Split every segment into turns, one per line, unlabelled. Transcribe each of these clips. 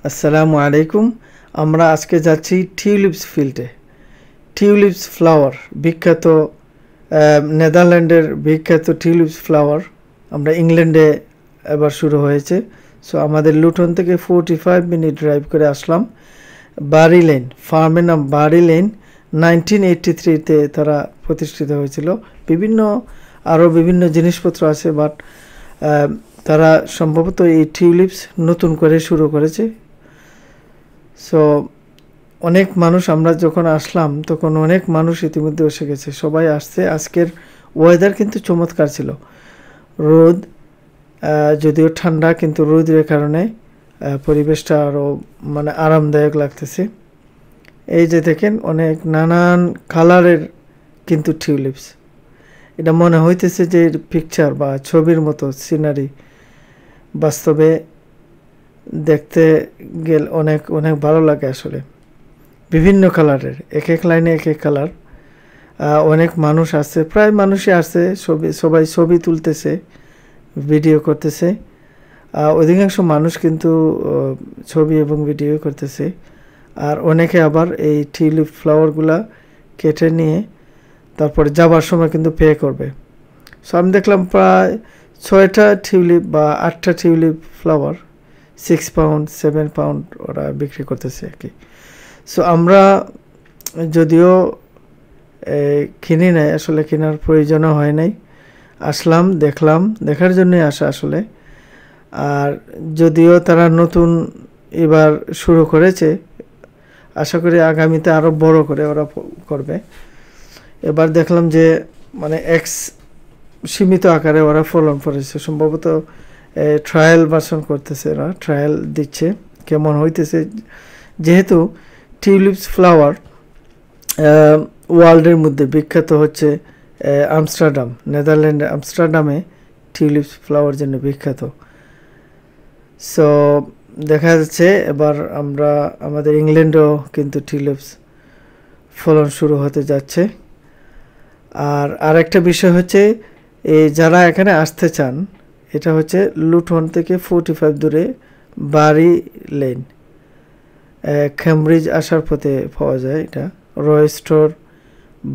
আসসালামু আলাইকুম। আমরা আজকে যাচ্ছি টিউলিপস ফিল্ডে। টিউলিপস ফ্লাওয়ার বিখ্যাত, নেদারল্যান্ডের বিখ্যাত টিউলিপস ফ্লাওয়ার। আমরা ইংল্যান্ডে এবার শুরু হয়েছে। সো আমাদের লুটন থেকে 45 মিনিট ড্রাইভ করে আসলাম। বারি লেন, ফার্মের নাম বারি লেন। 1983-তে তারা প্রতিষ্ঠিত হয়েছিল। আরও বিভিন্ন জিনিসপত্র আছে, বাট তারা সম্ভবত এই টিউলিপস নতুন করে শুরু করেছে। সো অনেক মানুষ, আমরা যখন আসলাম তখন অনেক মানুষ ইতিমধ্যে এসে গেছে, সবাই আসছে। আজকের ওয়েদার কিন্তু চমৎকার ছিল। রোদ, যদিও ঠান্ডা, কিন্তু রোদের কারণে পরিবেশটা আরও আরামদায়ক লাগতেছে। এই যে দেখেন, অনেক নানান কালারের কিন্তু টিউলিপস। এটা মনে হইতেছে যে পিকচার বা ছবির মতো সিনারি। বাস্তবে দেখতে গেলে অনেক অনেক ভালো লাগে আসলে। বিভিন্ন কালারের, এক এক লাইনে এক এক কালার। অনেক মানুষ আসছে, প্রায় মানুষই আসছে, সবাই ছবি তুলতেছে, ভিডিও করতেছে। অধিকাংশ মানুষ কিন্তু ছবি এবং ভিডিও করতেছে। আর অনেকে আবার এই টিউলিপ ফ্লাওয়ারগুলা কেটে নিয়ে তারপরে যাবার সময় কিন্তু পে করবে। সো আমি দেখলাম প্রায় 6টা টিউলিপ বা 8টা টিউলিপ ফ্লাওয়ার 6 পাউন্ড 7 পাউন্ড ওরা বিক্রি করতেছে আর কি। সো আমরা যদিও কিনি নাই, আসলে কেনার প্রয়োজনও হয় নাই। আসলাম, দেখলাম, দেখার জন্যই আসা আসলে। আর যদিও তারা নতুন এবার শুরু করেছে, আশা করি আগামীতে আরও বড় করে ওরা করবে। এবার দেখলাম যে সীমিত আকারে ওরা ফলন করেছে। সম্ভবত ট্রায়াল ভার্সন করতেছে, ওরা ট্রায়াল দিচ্ছে কেমন হইতেছে। যেহেতু টিউলিপস ফ্লাওয়ার ওয়ার্ল্ডের মধ্যে বিখ্যাত হচ্ছে আমস্টারডাম, নেদারল্যান্ডের আমস্টারডামে টিউলিপস ফ্লাওয়ার জন্য বিখ্যাত। সো দেখা যাচ্ছে এবার আমাদের ইংল্যান্ডেও কিন্তু টিউলিপস ফলন শুরু হতে যাচ্ছে। আর একটা বিষয় হচ্ছে, যারা এখানে আসতে চান, এটা হচ্ছে লুটন থেকে 45 দূরে বারি লেন, ক্যামব্রিজ আসার পথে পাওয়া যায়। এটা রয়স্টোর,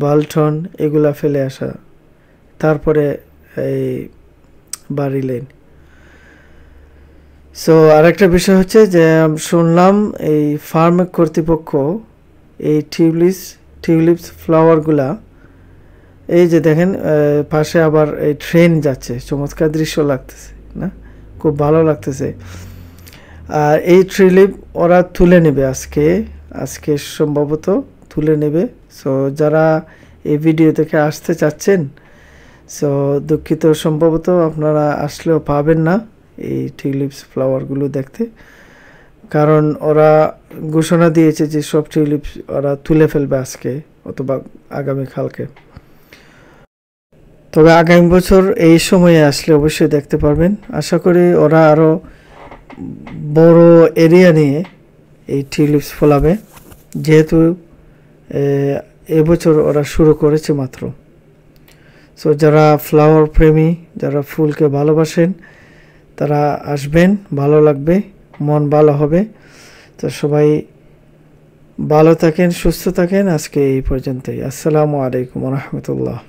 বাল্টন এগুলা ফেলে আসা, তারপরে এই বারি লেন। সো আরেকটা বিষয় হচ্ছে যে শুনলাম এই ফার্ম কর্তৃপক্ষ এই টিউলিপস ফ্লাওয়ারগুলা, এই যে দেখেন পাশে আবার এই ট্রেন যাচ্ছে, চমৎকার দৃশ্য লাগতেছে না? খুব ভালো লাগতেছে। আর এই টিউলিপ ওরা তুলে নেবে আজকে সম্ভবত তুলে নেবে। সো যারা এই ভিডিও থেকে আসতে চাচ্ছেন, সো দুঃখিত, সম্ভবত আপনারা আসলেও পাবেন না এই টিউলিপস ফ্লাওয়ারগুলো দেখতে, কারণ ওরা ঘোষণা দিয়েছে যে সব টিউলিপস ওরা তুলে ফেলবে আজকে অথবা আগামীকালকে। তবে আগামী বছর এই সময়ে আসলে অবশ্যই দেখতে পারবেন। আশা করি ওরা আরও বড় এরিয়া নিয়ে এই টিউলিপস ফলাবে, যেহেতু এবছর ওরা শুরু করেছে মাত্র। সো যারা ফ্লাওয়ার প্রেমী, যারা ফুলকে ভালোবাসেন, তারা আসবেন, ভালো লাগবে, মন ভালো হবে। তো সবাই ভালো থাকেন, সুস্থ থাকেন। আজকে এই পর্যন্তই। আসসালামু আলাইকুম ওয়া রাহমাতুল্লাহ।